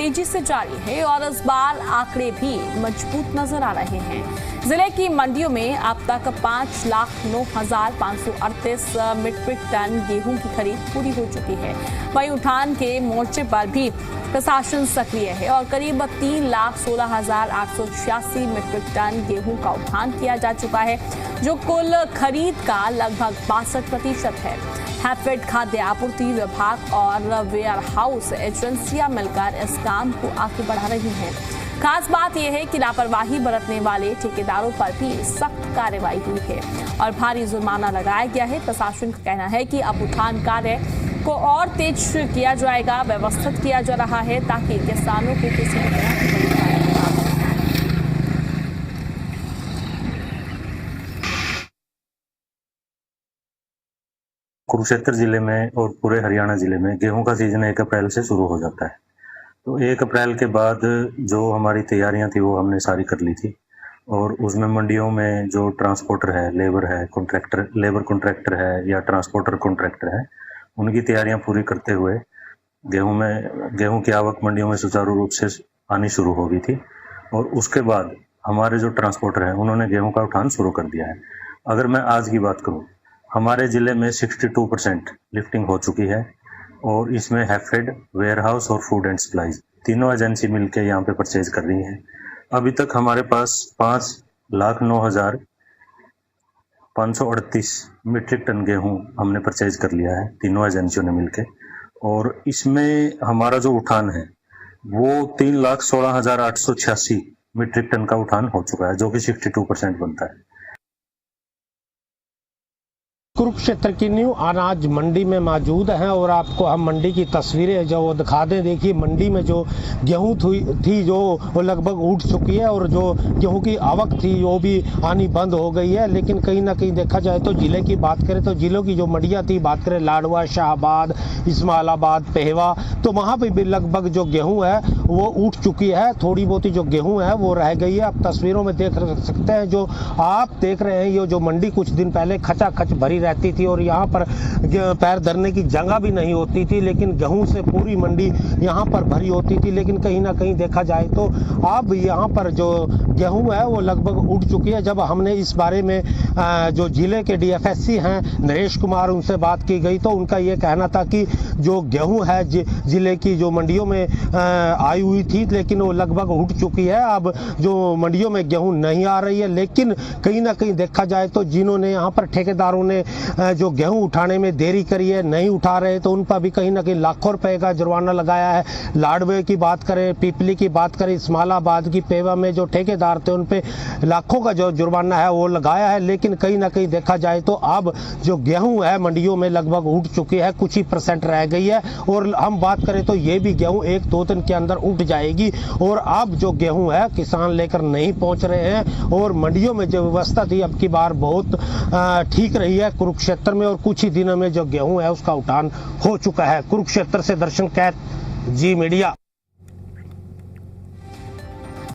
तेजी से जारी है और इस बार आंकड़े भी मजबूत नजर आ रहे हैं। जिले की मंडियों में अब तक 5,09,538 मीट्रिक टन गेहूं की खरीद पूरी हो चुकी है। वहीं उठान के मोर्चे पर भी प्रशासन सक्रिय है और करीब 3,16,886 मीट्रिक टन गेहूं का उठान किया जा चुका है, जो कुल खरीद का लगभग 62% है। हैफेड, खाद्य आपूर्ति विभाग और वेयर हाउस एजेंसियां मिलकर इस काम को आगे बढ़ा रही हैं। खास बात यह है कि लापरवाही बरतने वाले ठेकेदारों पर भी सख्त कार्रवाई हुई है और भारी जुर्माना लगाया गया है। प्रशासन का कहना है कि अब उठान कार्य को और तेज किया जाएगा, व्यवस्थित किया जा रहा है ताकि किसानों को किसी भी तरह की परेशानी न हो। कुरुक्षेत्र जिले में और पूरे हरियाणा जिले में गेहूं का सीजन 1 अप्रैल से शुरू हो जाता है। तो 1 अप्रैल के बाद जो हमारी तैयारियां थी वो हमने सारी कर ली थी और उसमें मंडियों में जो ट्रांसपोर्टर है, लेबर कॉन्ट्रैक्टर है या ट्रांसपोर्टर कॉन्ट्रैक्टर है, उनकी तैयारियां पूरी करते हुए गेहूं की आवक मंडियों में सुचारू रूप से आनी शुरू हो गई थी। और उसके बाद हमारे जो ट्रांसपोर्टर हैं उन्होंने गेहूं का उठान शुरू कर दिया है। अगर मैं आज की बात करूं, हमारे ज़िले में 62% लिफ्टिंग हो चुकी है और इसमें हैफेड, वेयर हाउस और फूड एंड सप्लाईज तीनों एजेंसी मिलकर यहाँ पे परचेज कर रही हैं। अभी तक हमारे पास 5,09,538 मीट्रिक टन गेहूं हमने परचेज कर लिया है तीनों एजेंसियों ने मिलकर, और इसमें हमारा जो उठान है वो 3,16,886 मीट्रिक टन का उठान हो चुका है, जो कि 62% बनता है। कुरुक्षेत्र की न्यू अनाज मंडी में मौजूद हैं और आपको हम मंडी की तस्वीरें जो दिखा दें। देखिए मंडी में जो गेहूं थी जो वो लगभग उठ चुकी है और जो गेहूं की आवक थी वो भी आनी बंद हो गई है। लेकिन कहीं ना कहीं देखा जाए तो ज़िले की बात करें तो ज़िलों की जो मंडियां थी, बात करें लाडवा, शाहबाद, इस्माइलाबाद, पेहवा, तो वहाँ पर भी लगभग जो गेहूँ है वो उठ चुकी है। थोड़ी बहुत ही जो गेहूँ है वो रह गई है। आप तस्वीरों में देख सकते हैं, जो आप देख रहे हैं ये जो मंडी कुछ दिन पहले खचाखच भरी रहती थी और यहाँ पर पैर धरने की जगह भी नहीं होती थी, लेकिन गेहूं से पूरी मंडी यहाँ पर भरी होती थी। लेकिन कहीं ना कहीं देखा जाए तो अब यहाँ पर जो गेहूं है वो लगभग उठ चुकी है। जब हमने इस बारे में जो जिले के डीएफएससी हैं नरेश कुमार, उनसे बात की गई तो उनका ये कहना था कि जो गेहूं है जिले की जो मंडियों में आई हुई थी, लेकिन वो लगभग उठ चुकी है। अब जो मंडियों में गेहूं नहीं आ रही है, लेकिन कहीं ना कहीं देखा जाए तो जिन्होंने यहाँ पर ठेकेदारों ने जो गेहूं उठाने में देरी करी है, नहीं उठा रहे, तो उन पर भी कहीं ना कहीं लाखों रुपए का जुर्माना लगाया है। लाडवे की बात करें, पीपली की बात करें, इस्माइलाबाद की पेवा में जो ठेकेदार थे उन पे लाखों का जो जुर्माना है वो लगाया है। लेकिन कहीं ना कहीं देखा जाए तो अब जो गेहूं है मंडियों में लगभग उठ चुकी है, कुछ ही % रह गई है। और हम बात करें तो ये भी गेहूं 1-2 दिन के अंदर उठ जाएगी। और अब जो गेहूं है किसान लेकर नहीं पहुंच रहे हैं और मंडियों में जो व्यवस्था थी अब की बार बहुत ठीक रही है कुरुक्षेत्र में, और कुछ ही दिनों में जो गेहूं है उसका उठान हो चुका है। कुरुक्षेत्र से दर्शन कैद, जी मीडिया।